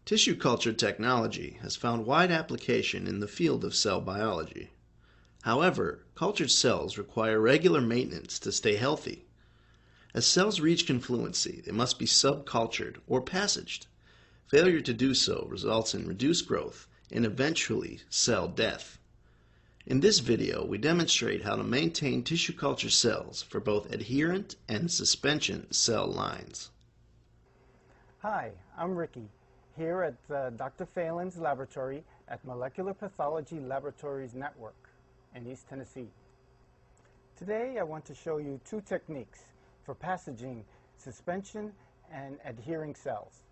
Tissue culture technology has found wide application in the field of cell biology. However, cultured cells require regular maintenance to stay healthy. As cells reach confluency, they must be subcultured or passaged. Failure to do so results in reduced growth and eventually cell death. In this video, we demonstrate how to maintain tissue culture cells for both adherent and suspension cell lines. Hi, I'm Ricky, here at Dr. Phelan's laboratory at Molecular Pathology Laboratories Network in East Tennessee. Today I want to show you two techniques for passaging suspension and adhering cells.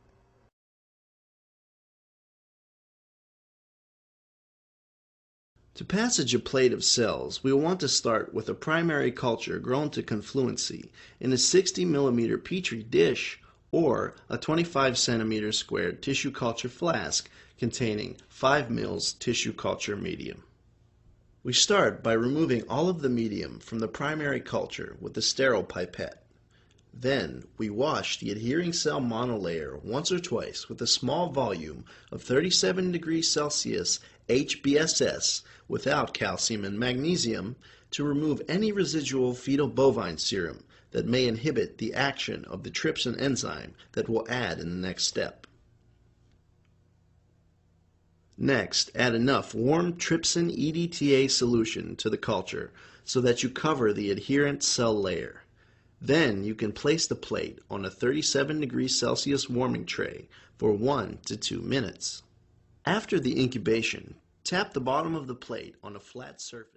To passage a plate of cells, we will want to start with a primary culture grown to confluency in a 60 mm Petri dish or a 25 cm squared tissue culture flask containing 5 ml tissue culture medium. We start by removing all of the medium from the primary culture with a sterile pipette. Then we wash the adhering cell monolayer once or twice with a small volume of 37 degrees Celsius HBSS without calcium and magnesium to remove any residual fetal bovine serum that may inhibit the action of the trypsin enzyme that we'll add in the next step. Next, add enough warm trypsin EDTA solution to the culture so that you cover the adherent cell layer. Then you can place the plate on a 37 degrees Celsius warming tray for 1 to 2 minutes. After the incubation, tap the bottom of the plate on a flat surface.